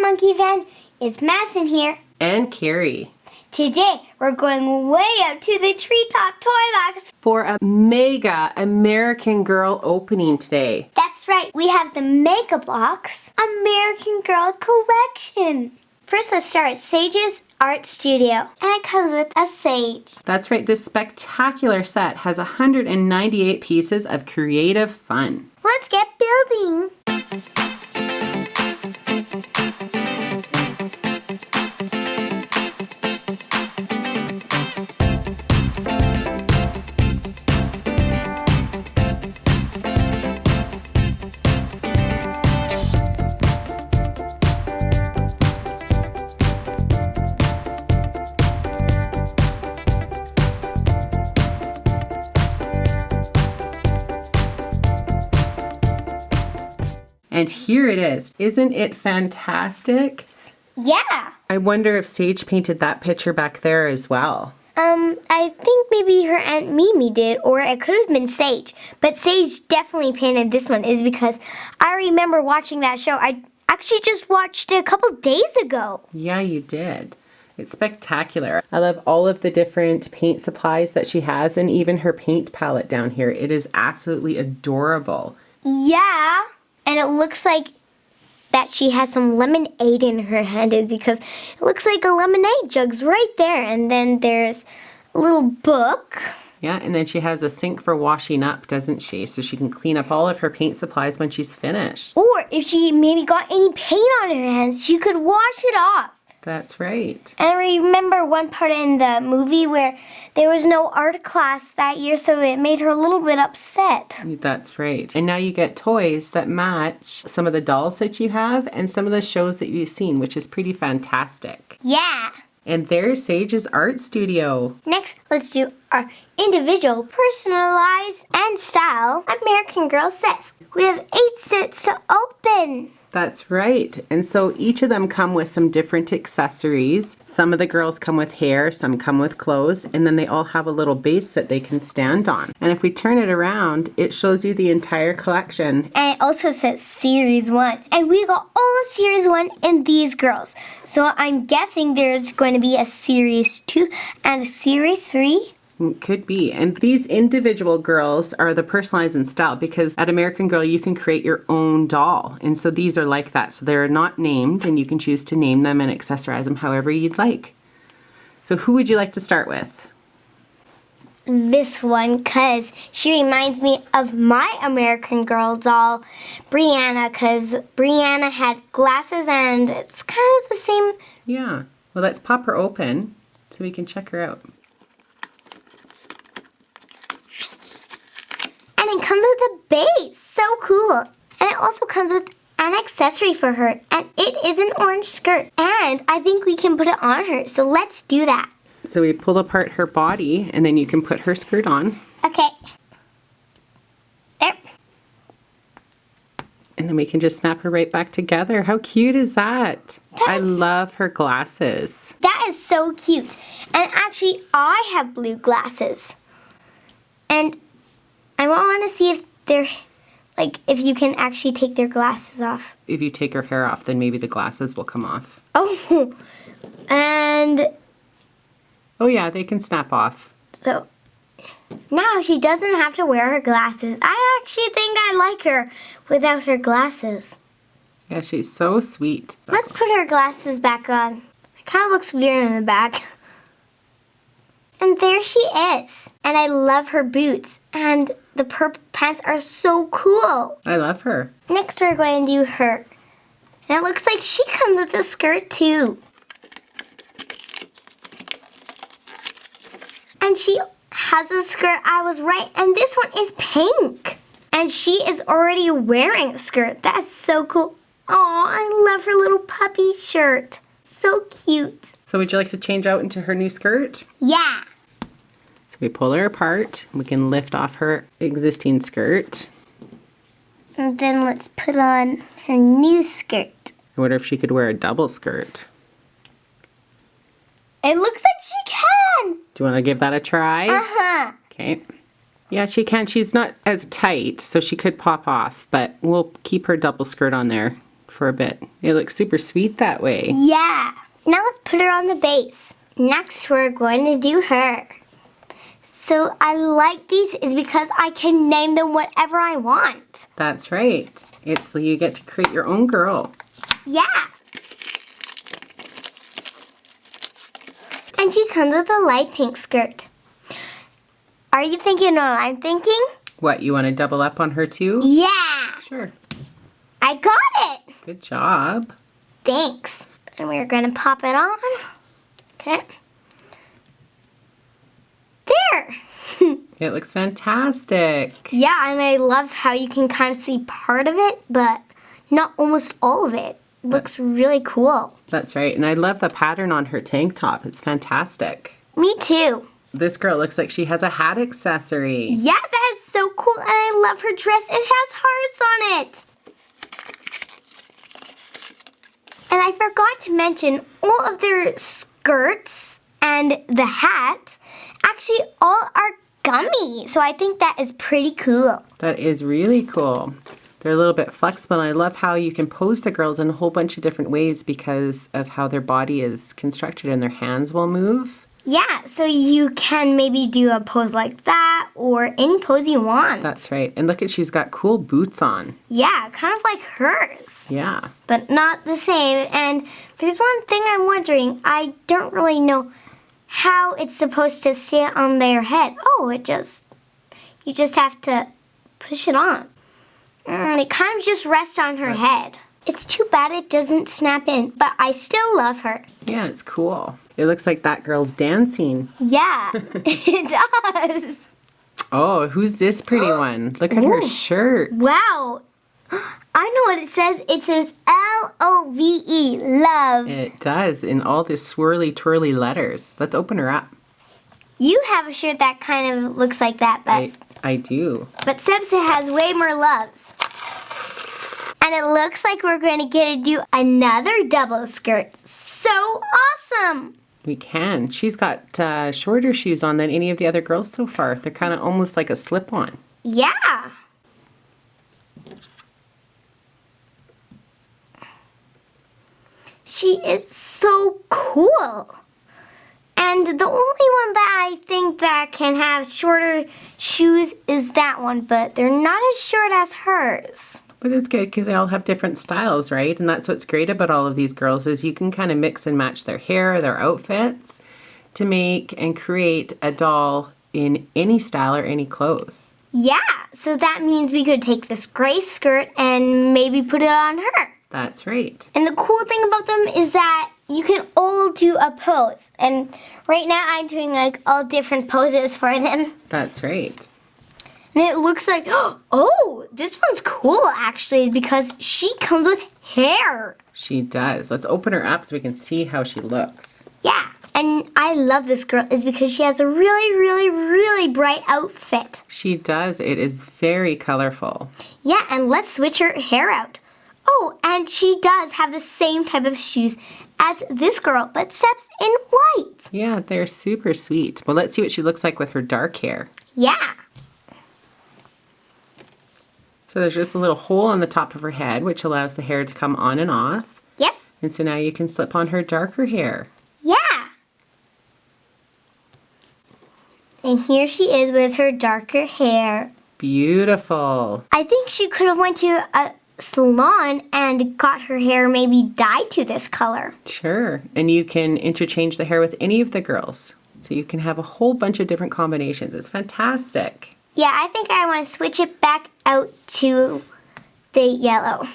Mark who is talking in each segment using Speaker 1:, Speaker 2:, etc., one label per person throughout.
Speaker 1: Monkey fans, it's Madison here.
Speaker 2: And Carrie.
Speaker 1: Today, we're going way up to the treetop toy box
Speaker 2: for a Mega American Girl opening today.
Speaker 1: That's right, we have the Mega Bloks American Girl collection. First, let's start at Sage's Art Studio, and it comes with a sage.
Speaker 2: That's right, this spectacular set has 198 pieces of creative fun.
Speaker 1: Let's get building.
Speaker 2: And here it is. Isn't it fantastic?
Speaker 1: Yeah.
Speaker 2: I wonder if Sage painted that picture back there as well.
Speaker 1: I think maybe her Aunt Mimi did, or it could have been Sage. But Sage definitely painted this one, is because I remember watching that show. I actually just watched it a couple days ago.
Speaker 2: Yeah, you did. It's spectacular. I love all of the different paint supplies that she has, and even her paint palette down here. It is absolutely adorable.
Speaker 1: Yeah. And it looks like that she has some lemonade in her hand, is because it looks like a lemonade jug's right there. And then there's a little book.
Speaker 2: Yeah, and then she has a sink for washing up, doesn't she? So she can clean up all of her paint supplies when she's finished.
Speaker 1: Or if she maybe got any paint on her hands, she could wash it off.
Speaker 2: That's right.
Speaker 1: And I remember one part in the movie where there was no art class that year, so it made her a little bit upset.
Speaker 2: That's right. And now you get toys that match some of the dolls that you have and some of the shows that you've seen, which is pretty fantastic.
Speaker 1: Yeah.
Speaker 2: And there's Sage's art studio.
Speaker 1: Next, let's do our individual, personalized, and style American Girl sets. We have 8 sets to open.
Speaker 2: That's right. And so each of them come with some different accessories. Some of the girls come with hair, some come with clothes, and then they all have a little base that they can stand on. And if we turn it around, it shows you the entire collection.
Speaker 1: And it also says Series 1. And we got all of Series 1 in these girls. So I'm guessing there's going to be a Series 2 and a Series 3.
Speaker 2: Could be. And these individual girls are the personalized in style, because at American Girl you can create your own doll. And so these are like that. So they're not named, and you can choose to name them and accessorize them however you'd like. So who would you like to start with?
Speaker 1: This one, because she reminds me of my American Girl doll, Brianna, because Brianna had glasses and it's kind of the same.
Speaker 2: Yeah. Well, let's pop her open so we can check her out.
Speaker 1: And it comes with a base. So cool. And it also comes with an accessory for her. And it is an orange skirt. And I think we can put it on her. So let's do that.
Speaker 2: So we pull apart her body, and then you can put her skirt on.
Speaker 1: Okay. There.
Speaker 2: And then we can just snap her right back together. How cute is that? I love her glasses.
Speaker 1: That is so cute. And actually, I have blue glasses. And I want to see if they're, like, if you can actually take their glasses off.
Speaker 2: If you take her hair off, then maybe the glasses will come off.
Speaker 1: Oh, and...
Speaker 2: Oh yeah, they can snap off.
Speaker 1: So, now she doesn't have to wear her glasses. I actually think I like her without her glasses.
Speaker 2: Yeah, she's so sweet.
Speaker 1: Let's put her glasses back on. It kind of looks weird in the back. And there she is. And I love her boots. And the purple pants are so cool.
Speaker 2: I love her.
Speaker 1: Next we're going to do her. And it looks like she comes with a skirt too. And she has a skirt. I was right. And this one is pink. And she is already wearing a skirt. That's so cool. Oh, I love her little puppy shirt. So cute.
Speaker 2: So would you like to change out into her new skirt?
Speaker 1: Yeah.
Speaker 2: So we pull her apart. We can lift off her existing skirt.
Speaker 1: And then let's put on her new skirt.
Speaker 2: I wonder if she could wear a double skirt.
Speaker 1: It looks like she can.
Speaker 2: Do you want to give that a try?
Speaker 1: Uh-huh.
Speaker 2: Okay. Yeah, she can. She's not as tight, so she could pop off, but we'll keep her double skirt on there for a bit. It looks super sweet that way.
Speaker 1: Yeah. Now let's put her on the base. Next, we're going to do her. So I like these is because I can name them whatever I want.
Speaker 2: That's right. You get to create your own girl.
Speaker 1: Yeah. And she comes with a light pink skirt. Are you thinking what I'm thinking?
Speaker 2: What, you want to double up on her too?
Speaker 1: Yeah.
Speaker 2: Sure.
Speaker 1: I got it.
Speaker 2: Good job.
Speaker 1: Thanks. And we're going to pop it on. Okay. There.
Speaker 2: It looks fantastic.
Speaker 1: Yeah, and I love how you can kind of see part of it, but not almost all of it. Looks really cool.
Speaker 2: That's right. And I love the pattern on her tank top. It's fantastic.
Speaker 1: Me too.
Speaker 2: This girl looks like she has a hat accessory.
Speaker 1: Yeah, that is so cool, and I love her dress. It has hearts on it. And I forgot to mention all of their skirts and the hat actually all are gummy. So I think that is pretty cool.
Speaker 2: That is really cool. They're a little bit flexible, and I love how you can pose the girls in a whole bunch of different ways because of how their body is constructed and their hands will move.
Speaker 1: Yeah, so you can maybe do a pose like that or any pose you want.
Speaker 2: That's right. And look she's got cool boots on.
Speaker 1: Yeah, kind of like hers.
Speaker 2: Yeah.
Speaker 1: But not the same. And there's one thing I'm wondering. I don't really know how it's supposed to stay on their head. Oh, you just have to push it on. It kind of just rests on her head. It's too bad it doesn't snap in, but I still love her.
Speaker 2: Yeah, it's cool. It looks like that girl's dancing.
Speaker 1: Yeah, it does.
Speaker 2: Oh, who's this pretty one? Look at her shirt.
Speaker 1: Wow. I know what it says. It says Love. Love.
Speaker 2: It does, in all this swirly, twirly letters. Let's open her up.
Speaker 1: You have a shirt that kind of looks like that, but
Speaker 2: I do.
Speaker 1: But Sebsa has way more loves. And it looks like we're going to get to do another double skirt. So awesome!
Speaker 2: We can. She's got shorter shoes on than any of the other girls so far. They're kind of almost like a slip-on.
Speaker 1: Yeah. She is so cool. And the only one that I think that can have shorter shoes is that one, but they're not as short as hers.
Speaker 2: But it's good because they all have different styles, right? And that's what's great about all of these girls is you can kind of mix and match their hair, their outfits to make and create a doll in any style or any clothes.
Speaker 1: Yeah, so that means we could take this gray skirt and maybe put it on her.
Speaker 2: That's right.
Speaker 1: And the cool thing about them is that you can all do a pose. And right now I'm doing like all different poses for them.
Speaker 2: That's right.
Speaker 1: And it looks like, oh, this one's cool actually because she comes with hair.
Speaker 2: She does. Let's open her up so we can see how she looks.
Speaker 1: Yeah, and I love this girl is because she has a really, really, really bright outfit.
Speaker 2: She does. It is very colorful.
Speaker 1: Yeah, and let's switch her hair out. Oh, and she does have the same type of shoes as this girl, but Seb's in white.
Speaker 2: Yeah, they're super sweet. Well, let's see what she looks like with her dark hair.
Speaker 1: Yeah.
Speaker 2: So there's just a little hole on the top of her head, which allows the hair to come on and off.
Speaker 1: Yep.
Speaker 2: And so now you can slip on her darker hair.
Speaker 1: Yeah. And here she is with her darker hair.
Speaker 2: Beautiful.
Speaker 1: I think she could have went to a salon and got her hair maybe dyed to this color.
Speaker 2: Sure. And you can interchange the hair with any of the girls. So you can have a whole bunch of different combinations. It's fantastic.
Speaker 1: Yeah, I think I want to switch it back out to the yellow.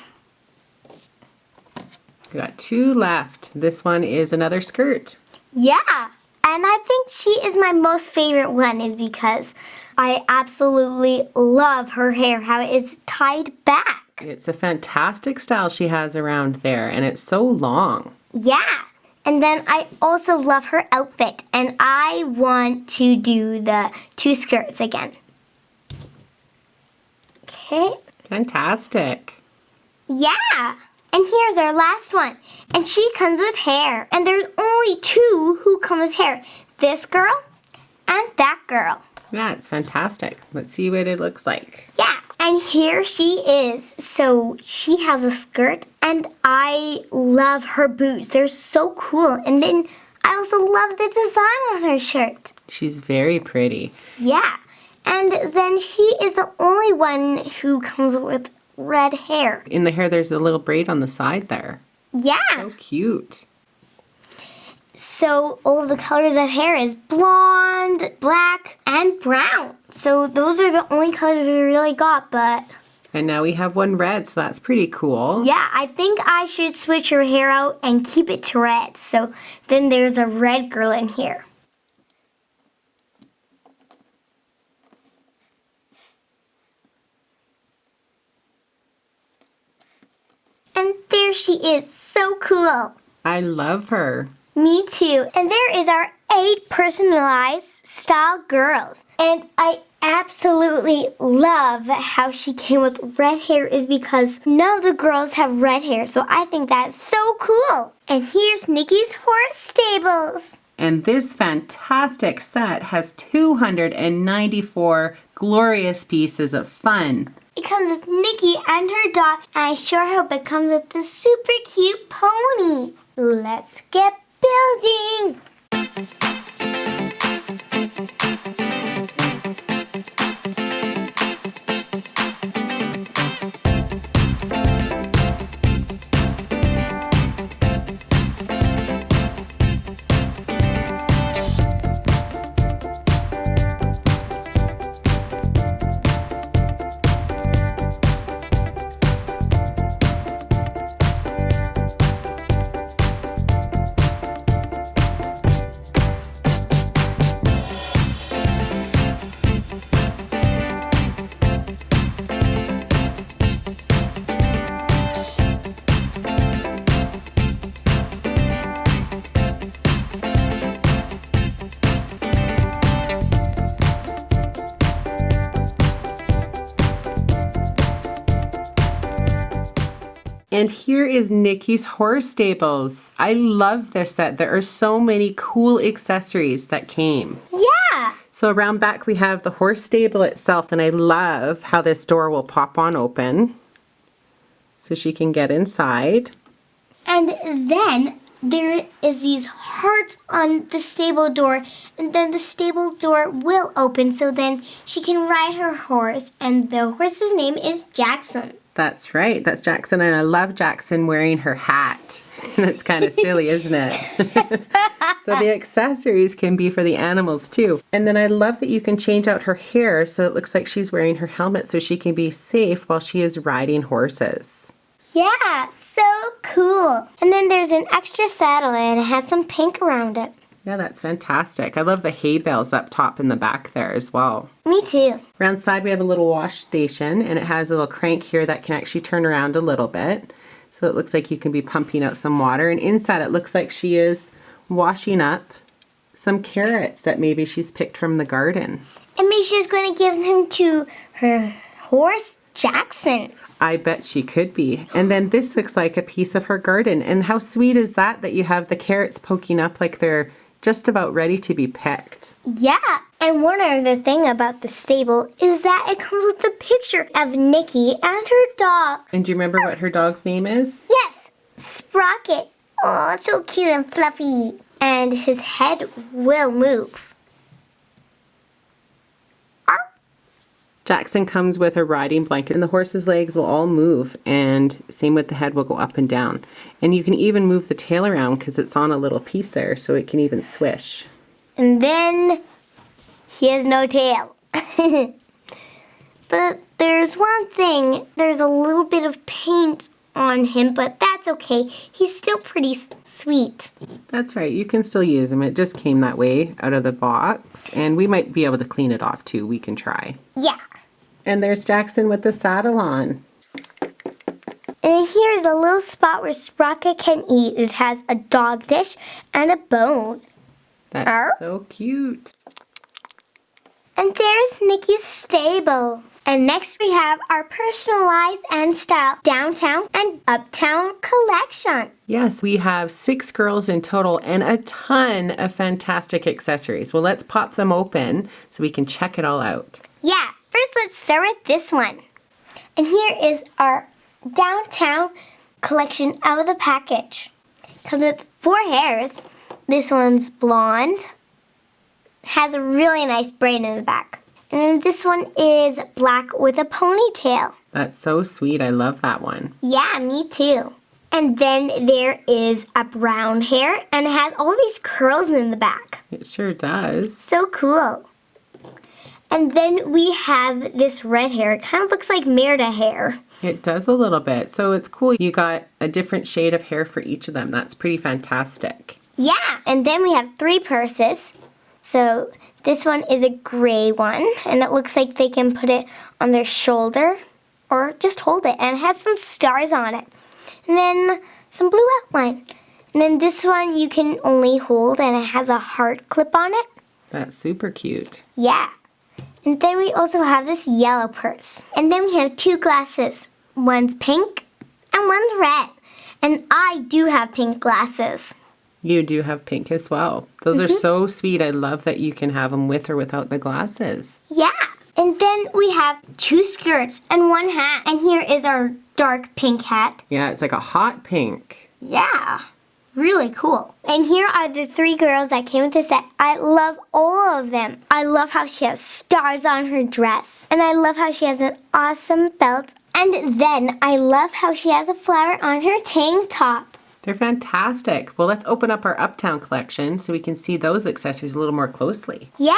Speaker 2: We got 2 left. This one is another skirt.
Speaker 1: Yeah, and I think she is my most favorite one is because I absolutely love her hair, how it is tied back.
Speaker 2: It's a fantastic style she has around there, and it's so long.
Speaker 1: Yeah, and then I also love her outfit, and I want to do the 2 skirts again. Okay.
Speaker 2: Fantastic.
Speaker 1: Yeah. And here's our last one. And she comes with hair. And there's only 2 who come with hair. This girl and that girl.
Speaker 2: Yeah, it's fantastic. Let's see what it looks like.
Speaker 1: Yeah. And here she is. So she has a skirt, and I love her boots. They're so cool. And then I also love the design on her shirt.
Speaker 2: She's very pretty.
Speaker 1: Yeah. And then she is the only one who comes with red hair.
Speaker 2: In the hair, there's a little braid on the side there.
Speaker 1: Yeah.
Speaker 2: So cute.
Speaker 1: So all of the colors of hair is blonde, black, and brown. So those are the only colors we really got, but...
Speaker 2: And now we have one red, so that's pretty cool.
Speaker 1: Yeah, I think I should switch her hair out and keep it to red. So then there's a red girl in here. And there she is, so cool.
Speaker 2: I love her.
Speaker 1: Me too. And there is our 8 personalized style girls. And I absolutely love how she came with red hair is because none of the girls have red hair. So I think that's so cool. And here's Nikki's horse stables.
Speaker 2: And this fantastic set has 294 glorious pieces of fun.
Speaker 1: It comes with Nikki and her dog, and I sure hope it comes with this super cute pony. Let's get building!
Speaker 2: And here is Nikki's horse stables. I love this set. There are so many cool accessories that came.
Speaker 1: Yeah!
Speaker 2: So around back we have the horse stable itself, and I love how this door will pop on open so she can get inside.
Speaker 1: And then there is these hearts on the stable door, and then the stable door will open so then she can ride her horse, and the horse's name is Jackson.
Speaker 2: That's right. That's Jackson, and I love Jackson wearing her hat. That's kind of silly, isn't it? So the accessories can be for the animals too. And then I love that you can change out her hair so it looks like she's wearing her helmet so she can be safe while she is riding horses.
Speaker 1: Yeah, so cool. And then there's an extra saddle and it has some pink around it.
Speaker 2: Yeah, that's fantastic. I love the hay bales up top in the back there as well.
Speaker 1: Me too.
Speaker 2: Around side we have a little wash station, and it has a little crank here that can actually turn around a little bit. So it looks like you can be pumping out some water. And inside it looks like she is washing up some carrots that maybe she's picked from the garden.
Speaker 1: And maybe she's going to give them to her horse, Jackson.
Speaker 2: I bet she could be. And then this looks like a piece of her garden. And how sweet is that you have the carrots poking up like they're just about ready to be picked.
Speaker 1: Yeah, and one other thing about the stable is that it comes with a picture of Nikki and her dog.
Speaker 2: And do you remember what her dog's name is?
Speaker 1: Yes, Sprocket. Oh, so cute and fluffy. And his head will move.
Speaker 2: Jackson comes with a riding blanket, and the horse's legs will all move, and same with the head will go up and down. And you can even move the tail around because it's on a little piece there, so it can even swish.
Speaker 1: And then he has no tail. But there's one thing. There's a little bit of paint on him, but that's okay. He's still pretty sweet.
Speaker 2: That's right. You can still use him. It just came that way out of the box, and we might be able to clean it off too. We can try.
Speaker 1: Yeah.
Speaker 2: And there's Jackson with the saddle on.
Speaker 1: And here's a little spot where Sprocket can eat. It has a dog dish and a bone.
Speaker 2: That's so cute.
Speaker 1: And there's Nikki's stable. And next we have our personalized and style downtown and uptown collection.
Speaker 2: Yes, we have 6 girls in total and a ton of fantastic accessories. Well, let's pop them open so we can check it all out.
Speaker 1: Yeah, first let's start with this one. And here is our downtown collection out of the package. Comes with 4 hairs. This one's blonde. Has a really nice braid in the back. And then this one is black with a ponytail.
Speaker 2: That's so sweet. I love that one.
Speaker 1: Yeah, me too. And then there is a brown hair, and it has all these curls in the back.
Speaker 2: It sure does.
Speaker 1: So cool. And then we have this red hair. It kind of looks like Merida hair.
Speaker 2: It does a little bit. So it's cool. You got a different shade of hair for each of them. That's pretty fantastic.
Speaker 1: Yeah, and then we have 3 purses. So this one is a gray one, and it looks like they can put it on their shoulder or just hold it, and it has some stars on it. And then some blue outline. And then this one you can only hold, and it has a heart clip on it.
Speaker 2: That's super cute.
Speaker 1: Yeah. And then we also have this yellow purse. And then we have 2 glasses. One's pink and one's red. And I do have pink glasses.
Speaker 2: You do have pink as well. Those are so sweet. I love that you can have them with or without the glasses.
Speaker 1: Yeah. And then we have 2 skirts and 1 hat. And here is our dark pink hat.
Speaker 2: Yeah, it's like a hot pink.
Speaker 1: Yeah. Really cool. And here are the 3 girls that came with the set. I love all of them. I love how she has stars on her dress. And I love how she has an awesome belt. And then I love how she has a flower on her tank top.
Speaker 2: They're fantastic. Well, let's open up our Uptown collection so we can see those accessories a little more closely.
Speaker 1: Yeah.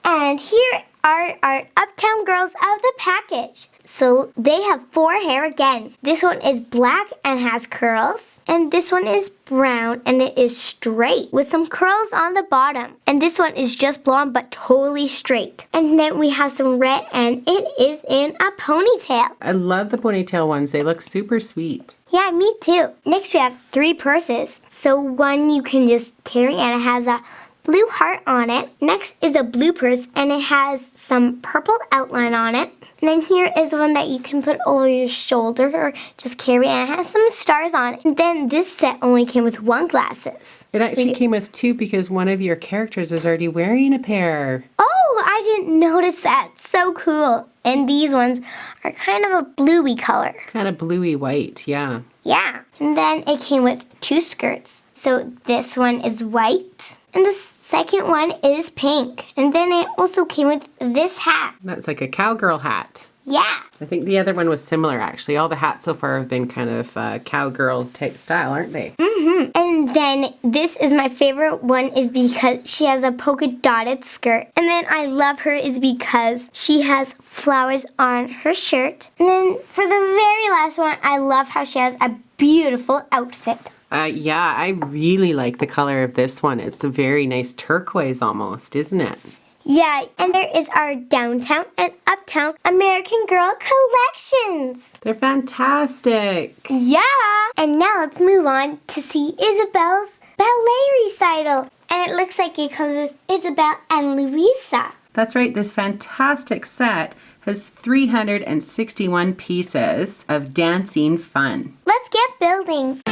Speaker 1: And here are our Uptown girls out of the package. So they have 4 hair again. This one is black and has curls. And this one is brown and it is straight with some curls on the bottom. And this one is just blonde but totally straight. And then we have some red and it is in a ponytail.
Speaker 2: I love the ponytail ones. They look super sweet.
Speaker 1: Yeah, me too. Next we have 3 purses. So one you can just carry and it has a blue heart on it. Next is a blue purse and it has some purple outline on it. And then here is one that you can put over your shoulder or just carry and it has some stars on it. And then this set only came with 1 glasses.
Speaker 2: It actually came with 2 because one of your characters is already wearing a pair.
Speaker 1: Oh, I didn't notice that. So cool. And these ones are kind of a bluey color.
Speaker 2: Kind of bluey white, yeah.
Speaker 1: Yeah. And then it came with 2 skirts. So this one is white and the second one is pink. And then it also came with this hat.
Speaker 2: That's like a cowgirl hat.
Speaker 1: Yeah.
Speaker 2: I think the other one was similar, actually. All the hats so far have been kind of cowgirl type style, aren't they?
Speaker 1: Mm-hmm. And then this is my favorite one is because she has a polka dotted skirt. And then I love her is because she has flowers on her shirt. And then for the very last one, I love how she has a beautiful outfit.
Speaker 2: Yeah, I really like the color of this one. It's a very nice turquoise almost, isn't it?
Speaker 1: Yeah, and there is our Downtown and Uptown American Girl collections.
Speaker 2: They're fantastic.
Speaker 1: Yeah. And now let's move on to see Isabel's ballet recital. And it looks like it comes with Isabel and Louisa.
Speaker 2: That's right. This fantastic set has 361 pieces of dancing fun.
Speaker 1: Let's get building.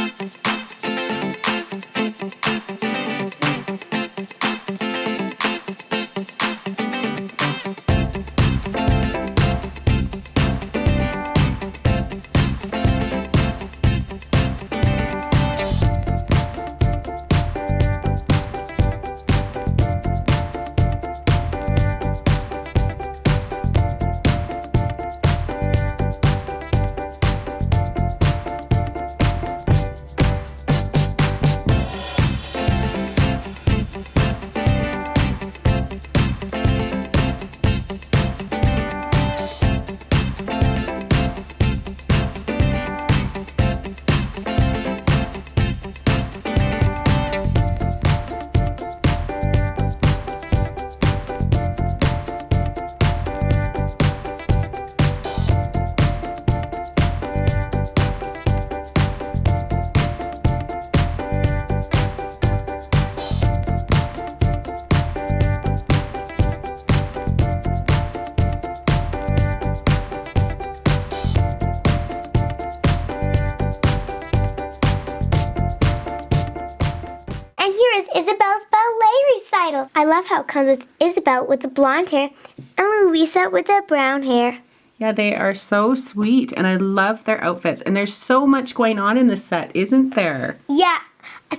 Speaker 1: Isabel's ballet recital. I love how it comes with Isabel with the blonde hair and Louisa with the brown hair.
Speaker 2: Yeah, they are so sweet, and I love their outfits. And there's so much going on in this set, isn't there?
Speaker 1: Yeah.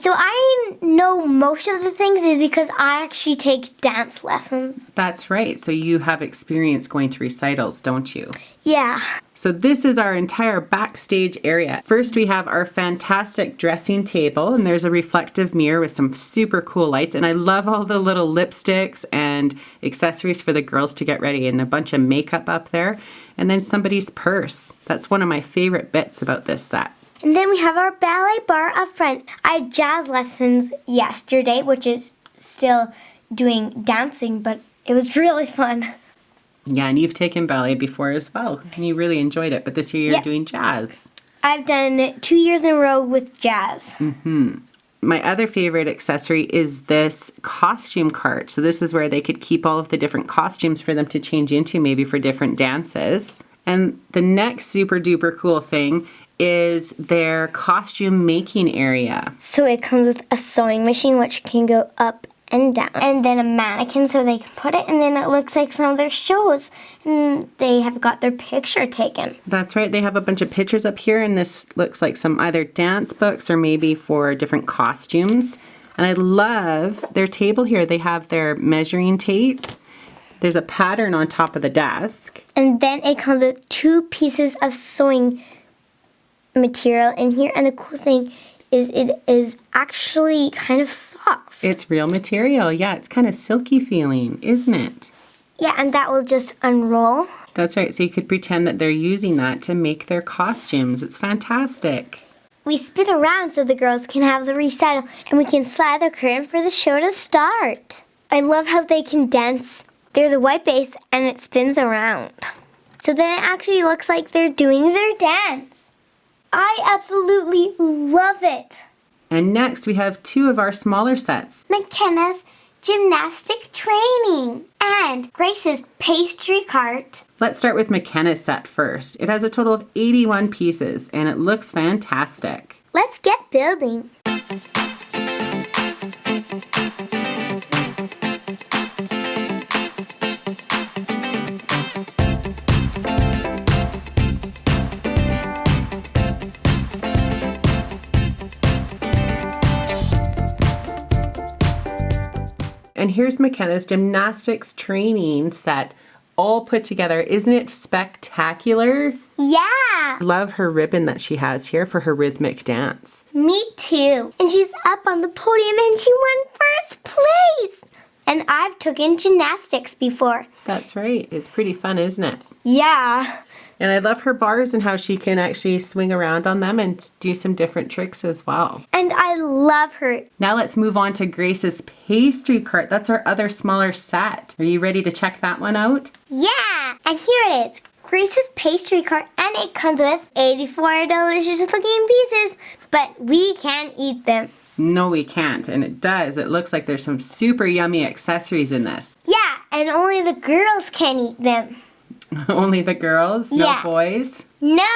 Speaker 1: So I know most of the things is because I actually take dance lessons.
Speaker 2: That's right. So you have experience going to recitals, don't you?
Speaker 1: Yeah.
Speaker 2: So this is our entire backstage area. First, we have our fantastic dressing table, and there's a reflective mirror with some super cool lights. And I love all the little lipsticks and accessories for the girls to get ready, and a bunch of makeup up there. And then somebody's purse. That's one of my favorite bits about this set.
Speaker 1: And then we have our ballet bar up front. I had jazz lessons yesterday, which is still doing dancing, but it was really fun.
Speaker 2: Yeah, and you've taken ballet before as well, and you really enjoyed it. But this year you're doing jazz.
Speaker 1: I've done 2 years in a row with jazz.
Speaker 2: My other favorite accessory is this costume cart. So this is where they could keep all of the different costumes for them to change into, maybe for different dances. And the next super duper cool thing is their costume making area.
Speaker 1: So it comes with a sewing machine, which can go up and down. And then a mannequin so they can put it, and then it looks like some of their shows. And they have got their picture taken.
Speaker 2: That's right. They have a bunch of pictures up here, and this looks like some either dance books or maybe for different costumes. And I love their table here. They have their measuring tape. There's a pattern on top of the desk.
Speaker 1: And then it comes with 2 pieces of sewing material in here. And the cool thing is it is actually kind of soft.
Speaker 2: It's real material. Yeah, it's kind of silky feeling, isn't it?
Speaker 1: Yeah, and that will just unroll.
Speaker 2: That's right. So you could pretend that they're using that to make their costumes. It's fantastic.
Speaker 1: We spin around so the girls can have the recital, and we can slide the curtain for the show to start. I love how they can dance. There's a white base and it spins around. So then it actually looks like they're doing their dance. I absolutely love it.
Speaker 2: And next we have 2 of our smaller sets.
Speaker 1: McKenna's gymnastic training and Grace's pastry cart.
Speaker 2: Let's start with McKenna's set first. It has a total of 81 pieces, and it looks fantastic.
Speaker 1: Let's get building.
Speaker 2: And here's McKenna's gymnastics training set all put together. Isn't it spectacular?
Speaker 1: Yeah.
Speaker 2: Love her ribbon that she has here for her rhythmic dance.
Speaker 1: Me too. And she's up on the podium and she won first place. And I've taken gymnastics before.
Speaker 2: That's right. It's pretty fun, isn't it?
Speaker 1: Yeah.
Speaker 2: And I love her bars and how she can actually swing around on them and do some different tricks as well.
Speaker 1: And I love her.
Speaker 2: Now let's move on to Grace's pastry cart. That's our other smaller set. Are you ready to check that one out?
Speaker 1: Yeah. And here it is. Grace's pastry cart, and it comes with 84 delicious looking pieces, but we can't eat them.
Speaker 2: No, we can't. And it does. It looks like there's some super yummy accessories in this.
Speaker 1: Yeah, and only the girls can eat them.
Speaker 2: Only the girls? No boys?
Speaker 1: No.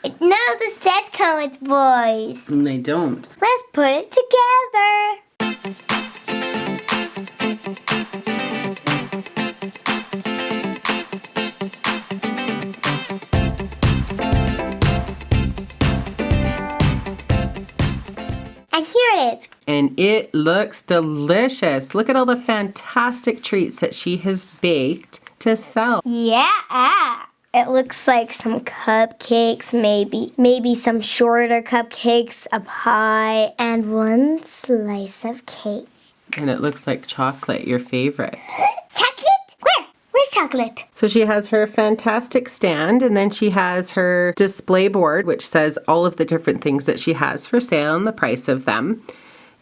Speaker 1: None of the sets come with boys.
Speaker 2: And they don't.
Speaker 1: Let's put it together. And here it is.
Speaker 2: And it looks delicious. Look at all the fantastic treats that she has baked to sell.
Speaker 1: Yeah. It looks like some cupcakes, maybe some shorter cupcakes, a pie, and 1 slice of cake.
Speaker 2: And it looks like chocolate, your favorite.
Speaker 1: Chocolate? Where's chocolate?
Speaker 2: So she has her fantastic stand, and then she has her display board, which says all of the different things that she has for sale and the price of them.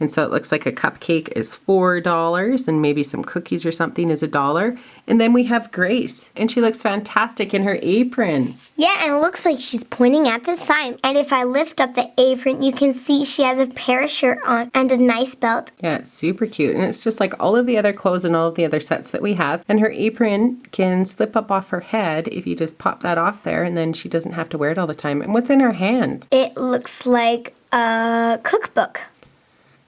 Speaker 2: And so it looks like a cupcake is $4 and maybe some cookies or something is $1. And then we have Grace, and she looks fantastic in her apron.
Speaker 1: Yeah, and it looks like she's pointing at the sign. And if I lift up the apron, you can see she has a parachute on and a nice belt.
Speaker 2: Yeah, it's super cute. And it's just like all of the other clothes and all of the other sets that we have. And her apron can slip up off her head if you just pop that off there, and then she doesn't have to wear it all the time. And what's in her hand?
Speaker 1: It looks like a cookbook.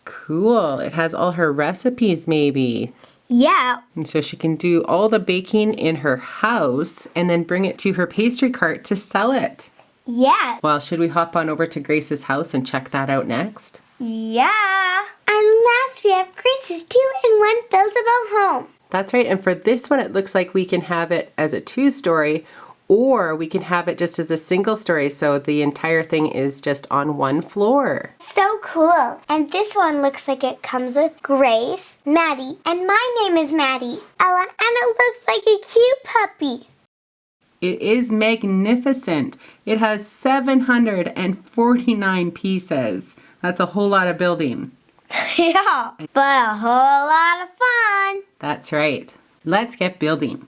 Speaker 2: Cool. It has all her recipes, maybe.
Speaker 1: Yeah.
Speaker 2: And so she can do all the baking in her house and then bring it to her pastry cart to sell it.
Speaker 1: Yeah.
Speaker 2: Well, should we hop on over to Grace's house and check that out next?
Speaker 1: Yeah. And last we have Grace's 2-in-1 buildable home.
Speaker 2: That's right. And for this one, it looks like we can have it as a 2-story, or we can have it just as a single story. So the entire thing is just on one floor.
Speaker 1: So cool. And this one looks like it comes with Grace, Maddie, and my name is Maddie, Ella, and it looks like a cute puppy.
Speaker 2: It is magnificent. It has 749 pieces. That's a whole lot of building.
Speaker 1: Yeah, but a whole lot of fun.
Speaker 2: That's right. Let's get building.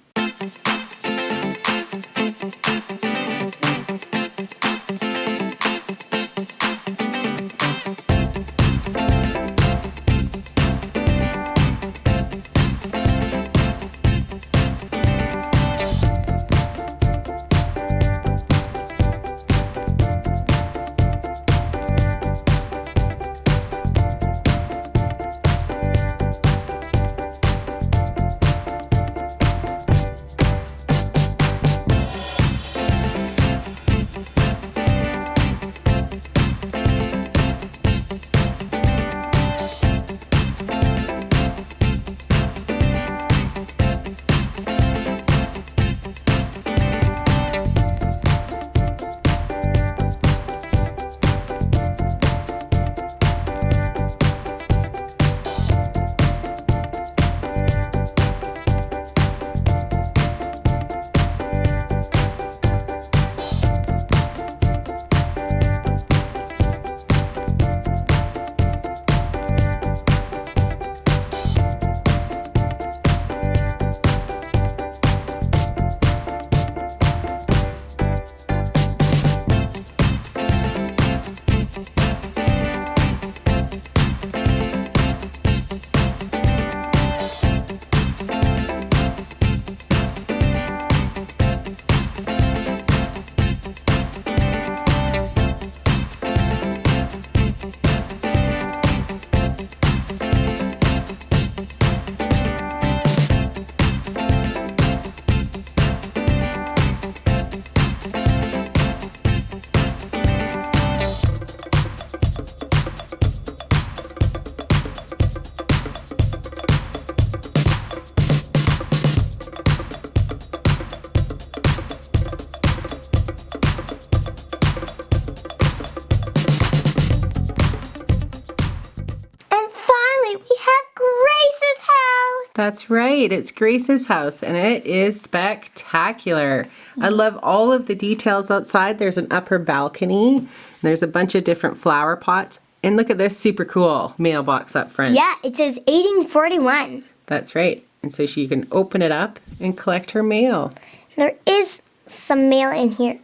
Speaker 2: That's right. It's Grace's house, and it is spectacular. I love all of the details outside. There's an upper balcony. And there's a bunch of different flower pots. And look at this super cool mailbox up front.
Speaker 1: Yeah, it says 1841.
Speaker 2: That's right. And so she can open it up and collect her mail.
Speaker 1: There is some mail in here.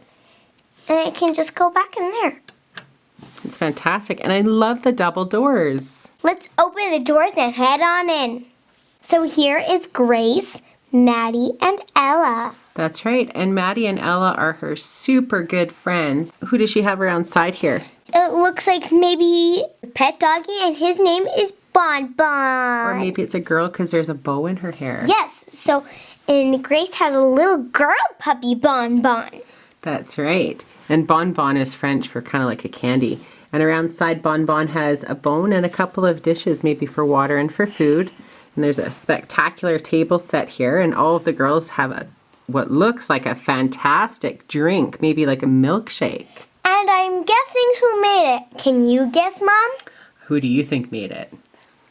Speaker 1: And it can just go back in there.
Speaker 2: It's fantastic. And I love the double doors.
Speaker 1: Let's open the doors and head on in. So here is Grace, Maddie, and Ella.
Speaker 2: That's right. And Maddie and Ella are her super good friends. Who does she have around side here?
Speaker 1: It looks like maybe a pet doggy, and his name is Bon Bon.
Speaker 2: Or maybe it's a girl because there's a bow in her hair.
Speaker 1: Yes. So, and Grace has a little girl puppy, Bon Bon.
Speaker 2: That's right. And Bon Bon is French for kind of like a candy. And around side, Bon Bon has a bone and a couple of dishes, maybe for water and for food. And there's a spectacular table set here, and all of the girls have what looks like a fantastic drink, maybe like a milkshake.
Speaker 1: And I'm guessing who made it. Can you guess, Mom?
Speaker 2: Who do you think made it?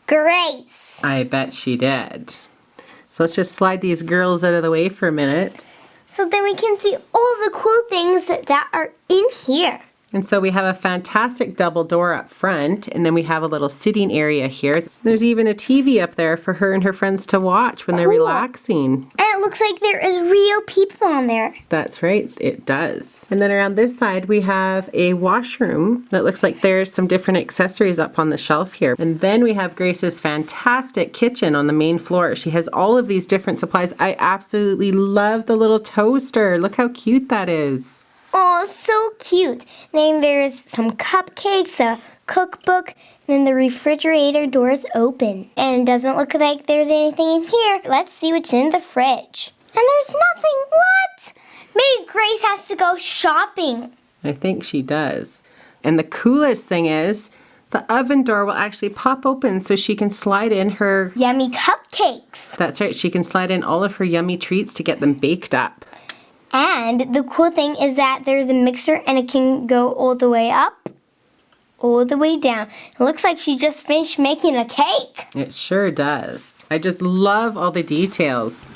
Speaker 1: Grace.
Speaker 2: I bet she did. So let's just slide these girls out of the way for a minute.
Speaker 1: So then we can see all the cool things that are in here.
Speaker 2: And so we have a fantastic double door up front, and then we have a little sitting area here. There's even a TV up there for her and her friends to watch when they're relaxing.
Speaker 1: And it looks like there is real people on there.
Speaker 2: That's right, it does. And then around this side, we have a washroom that looks like there's some different accessories up on the shelf here. And then we have Grace's fantastic kitchen on the main floor. She has all of these different supplies. I absolutely love the little toaster. Look how cute that is.
Speaker 1: Oh, so cute. Then there's some cupcakes, a cookbook, and then the refrigerator door is open. And it doesn't look like there's anything in here. Let's see what's in the fridge. And there's nothing. What? Maybe Grace has to go shopping.
Speaker 2: I think she does. And the coolest thing is, the oven door will actually pop open so she can slide in her...
Speaker 1: Yummy cupcakes.
Speaker 2: That's right. She can slide in all of her yummy treats to get them baked up.
Speaker 1: And the cool thing is that there's a mixer and it can go all the way up, all the way down. It looks like she just finished making a cake.
Speaker 2: It sure does. I just love all the details.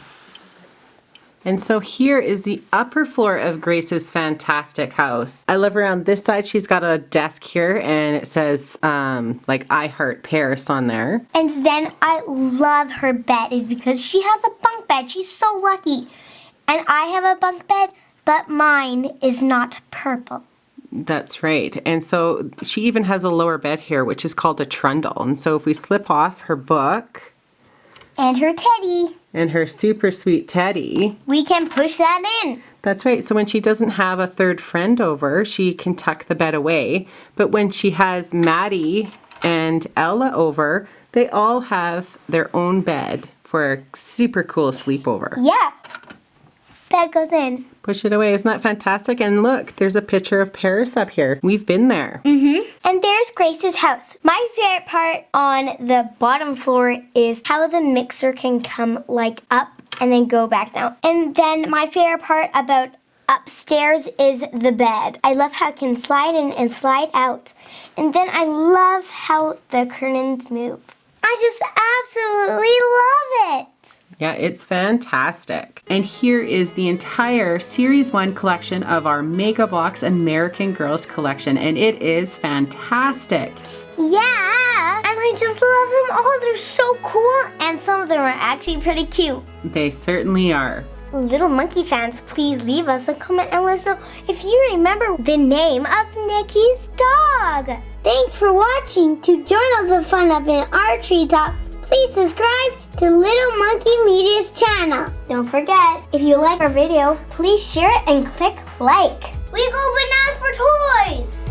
Speaker 2: And so here is the upper floor of Grace's fantastic house. I love around this side, she's got a desk here and it says like I Heart Paris on there.
Speaker 1: And then I love her bed is because she has a bunk bed. She's so lucky. And I have a bunk bed, but mine is not purple.
Speaker 2: That's right. And so she even has a lower bed here, which is called a trundle. And so if we slip off her book...
Speaker 1: And her teddy.
Speaker 2: And her super sweet teddy.
Speaker 1: We can push that in.
Speaker 2: That's right. So when she doesn't have a third friend over, she can tuck the bed away. But when she has Maddie and Ella over, they all have their own bed for a super cool sleepover.
Speaker 1: Yeah. Bed goes in.
Speaker 2: Push it away. Isn't that fantastic? And look, there's a picture of Paris up here. We've been there.
Speaker 1: And there's Grace's house. My favorite part on the bottom floor is how the mixer can come like up and then go back down. And then my favorite part about upstairs is the bed. I love how it can slide in and slide out. And then I love how the curtains move. I just absolutely love it.
Speaker 2: Yeah, it's fantastic. And here is the entire Series 1 collection of our Mega Bloks American Girls collection, and it is fantastic.
Speaker 1: Yeah, and I just love them all. They're so cool, and some of them are actually pretty cute.
Speaker 2: They certainly are.
Speaker 1: Little monkey fans, please leave us a comment and let us know if you remember the name of Nikki's dog. Thanks for watching. To join all the fun up in our treetop, please subscribe to Little Monkey Media's channel. Don't forget, if you like our video, please share it and click like. We go bananas for toys!